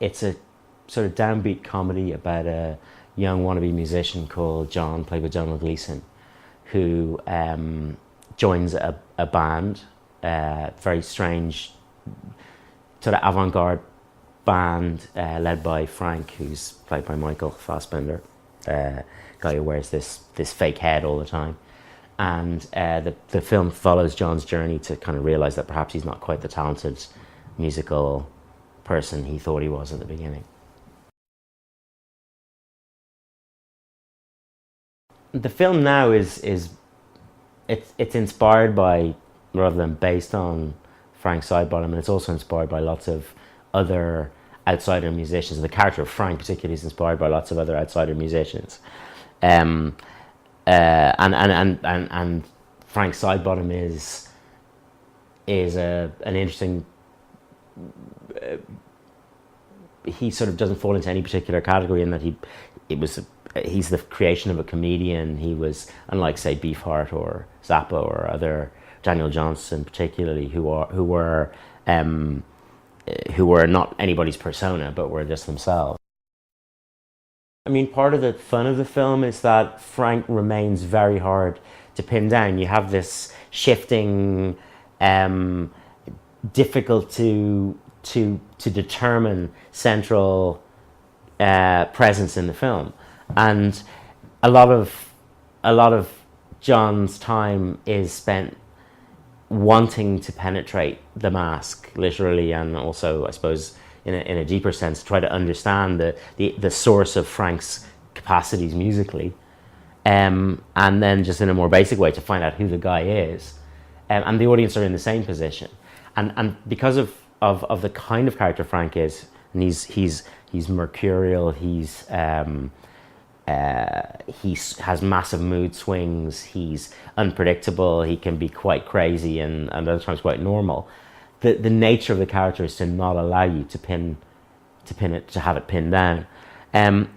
it's a sort of downbeat comedy about a young wannabe musician called John, played by John Gleeson, who joins a band, very strange, sort of avant-garde band led by Frank, who's played by Michael Fassbender, guy who wears this fake head all the time. And the film follows John's journey to kind of realize that perhaps he's not quite the talented musical person he thought he was at the beginning. The film now is it's inspired by, rather than based on, Frank Sidebottom, and it's also inspired by lots of other outsider musicians. The character of Frank particularly is inspired by lots of other outsider musicians. And Frank Sidebottom is an interesting. He sort of doesn't fall into any particular category in that he's the creation of a comedian. He was, unlike say Beefheart or Zappa or other, Daniel Johnston particularly, who were not anybody's persona but were just themselves. I mean, part of the fun of the film is that Frank remains very hard to pin down. You have this shifting, difficult to determine central presence in the film, and a lot of John's time is spent wanting to penetrate the mask, literally, and also, I suppose, in a deeper sense, try to understand the source of Frank's capacities musically, and then just in a more basic way to find out who the guy is, and the audience are in the same position, and because of the kind of character Frank is, and he's mercurial, he has massive mood swings, he's unpredictable, he can be quite crazy and other times quite normal. The nature of the character is to not allow you to have it pinned down.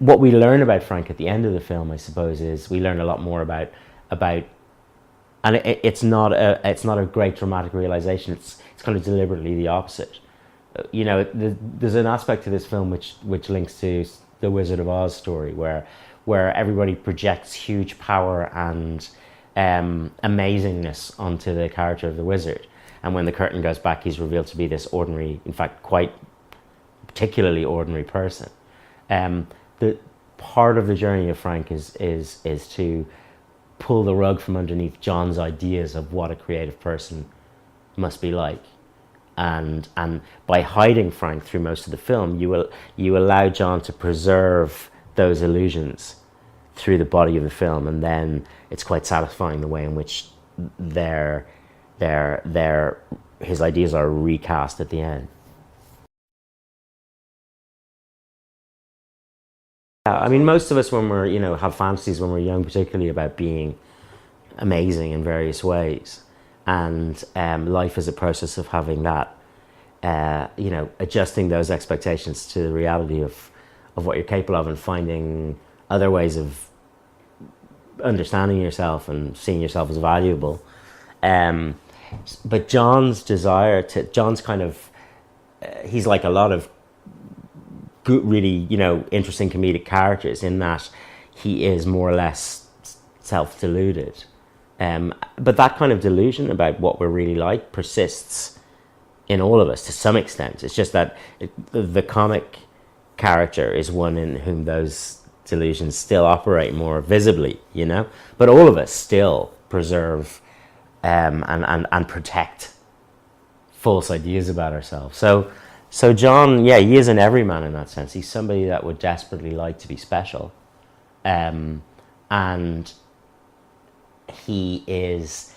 What we learn about Frank at the end of the film, I suppose, is we learn a lot more about, and it's not a great dramatic realization. It's kind of deliberately the opposite. You know, there's an aspect to this film which links to the Wizard of Oz story, where everybody projects huge power and amazingness onto the character of the wizard. And when the curtain goes back, he's revealed to be this ordinary, in fact, quite particularly ordinary person. The part of the journey of Frank is to pull the rug from underneath John's ideas of what a creative person must be like. And by hiding Frank through most of the film, you allow John to preserve those illusions through the body of the film, and then it's quite satisfying the way in which his ideas are recast at the end. I mean, most of us, when we're have fantasies when we're young, particularly about being amazing in various ways, and life is a process of having that, adjusting those expectations to the reality of what you're capable of, and finding other ways of understanding yourself and seeing yourself as valuable. But John's kind of, he's like a lot of good, really, interesting comedic characters in that he is more or less self-deluded. But that kind of delusion about what we're really like persists in all of us to some extent. It's just that the comic character is one in whom those delusions still operate more visibly, But all of us still preserve and protect false ideas about ourselves. So John, he is an everyman in that sense. He's somebody that would desperately like to be special, and he is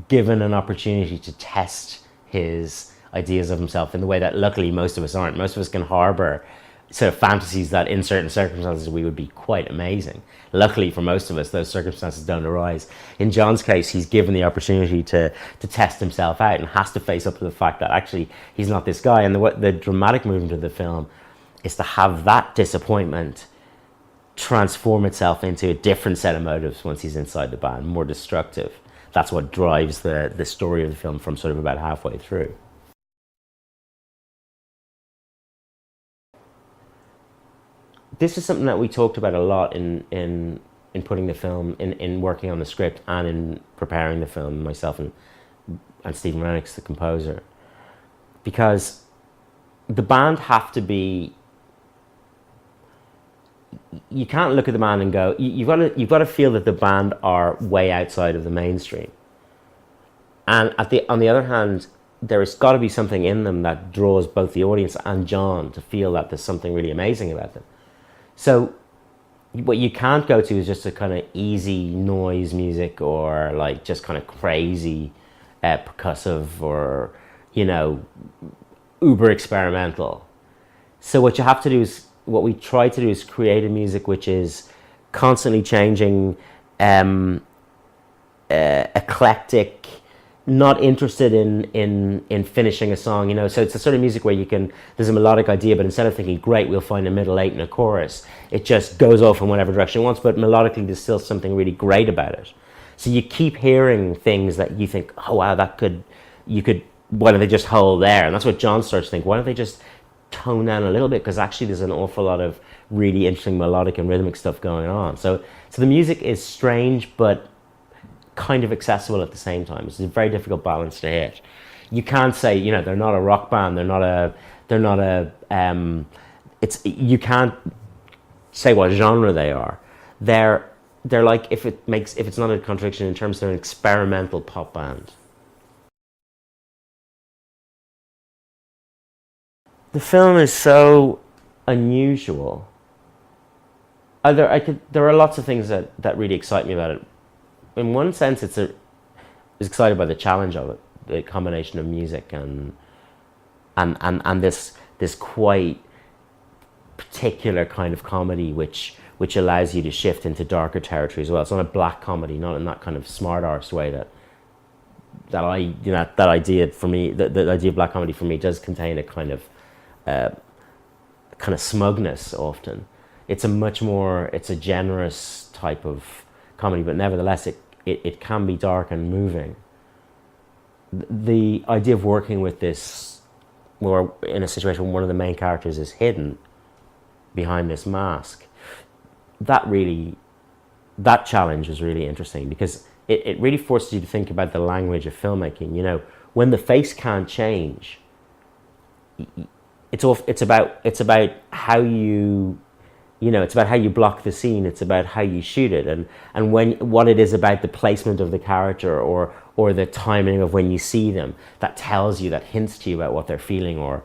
given an opportunity to test his ideas of himself in the way that luckily most of us aren't. Most of us can harbour sort of fantasies that in certain circumstances we would be quite amazing. Luckily for most of us, those circumstances don't arise. In John's case, he's given the opportunity to test himself out and has to face up to the fact that actually he's not this guy. And the dramatic movement of the film is to have that disappointment transform itself into a different set of motives once he's inside the band, more destructive. That's what drives the story of the film from sort of about halfway through. this is something that we talked about a lot in putting the film, in working on the script and in preparing the film, myself and Stephen Rennicks, the composer, because the band have to be. You can't look at the band and go. You've got to feel that the band are way outside of the mainstream. And on the other hand, there has got to be something in them that draws both the audience and John to feel that there's something really amazing about them. So what you can't go to is just a kind of easy noise music, or like just kind of crazy percussive, or uber experimental. So what you have to do is, what we try to do is create a music which is constantly changing, eclectic, not interested in finishing a song, So it's the sort of music where there's a melodic idea, but instead of thinking, great, we'll find a middle eight and a chorus, it just goes off in whatever direction it wants, but melodically there's still something really great about it. So you keep hearing things that you think, oh wow, why don't they just hold there? And that's what John starts to think, why don't they just tone down a little bit, because actually there's an awful lot of really interesting melodic and rhythmic stuff going on. So the music is strange, but kind of accessible at the same time. It's a very difficult balance to hit. You can't say, they're not a rock band, you can't say what genre they are. They're like, if it's not a contradiction in terms, they're an experimental pop band. The film is so unusual. There are lots of things that really excite me about it. In one sense, I was excited by the challenge of it, the combination of music and this quite particular kind of comedy, which allows you to shift into darker territory as well. It's not a black comedy, not in that kind of smart arse way that idea for me. The idea of black comedy for me does contain a kind of smugness often. It's a generous type of comedy, but nevertheless it can be dark and moving. The idea of working with this, where in a situation where one of the main characters is hidden behind this mask, that challenge was really interesting, because it really forces you to think about the language of filmmaking. When the face can't change, it's about how you it's about how you block the scene. It's about how you shoot it, and what it is about the placement of the character, or the timing of when you see them, that tells you, that hints to you about what they're feeling, or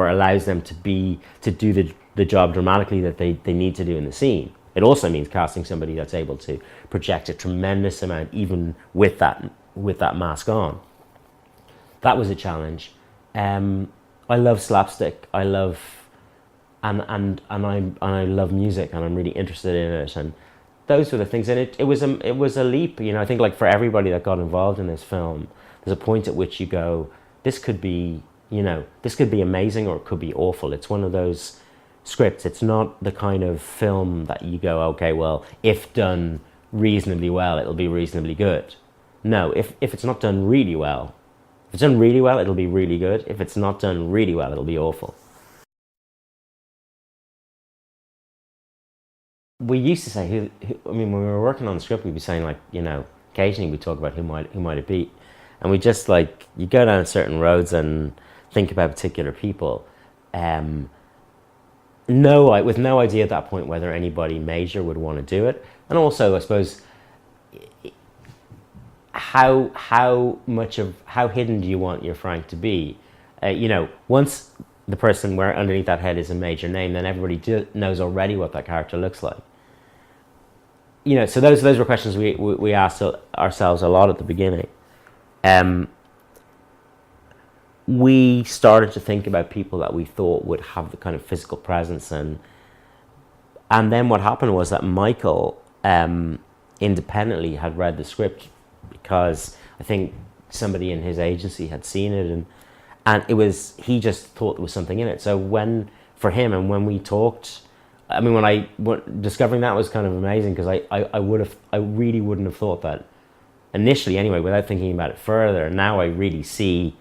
allows them to do the job dramatically that they need to do in the scene. It also means casting somebody that's able to project a tremendous amount, even with that mask on. That was a challenge. I love slapstick. I love and I love music, and I'm really interested in it, and those were the things. And it was a leap. I think, like, for everybody that got involved in this film, there's a point at which you go, this could be amazing, or it could be awful. It's one of those scripts. It's not the kind of film that you go, okay, well, if done reasonably well, it'll be reasonably good. No, if it's not done really well, if it's done really well, it'll be really good. If it's not done really well, it'll be awful. We used to say when we were working on the script, we'd be saying, like, occasionally we'd talk about who might it be, and we just, like, you go down certain roads and think about particular people. With no idea at that point whether anybody major would want to do it, and also, I suppose, how hidden do you want your Frank to be? Once the person where underneath that head is a major name, then everybody knows already what that character looks like. So those were questions we asked ourselves a lot at the beginning. We started to think about people that we thought would have the kind of physical presence, and then what happened was that Michael independently had read the script, because I think somebody in his agency had seen it, and he just thought there was something in it. So when we talked, discovering that was kind of amazing, because I really wouldn't have thought that initially anyway, without thinking about it further. And now I really see,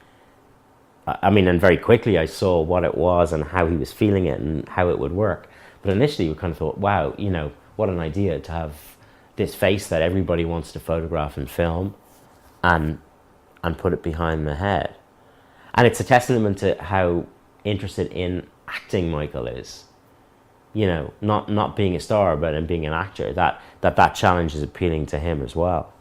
and very quickly I saw what it was and how he was feeling it and how it would work. But initially we kind of thought, wow, you know, what an idea to have this face that everybody wants to photograph and film and put it behind the head. And it's a testament to how interested in acting Michael is. You know, not being a star, but in being an actor. That challenge is appealing to him as well.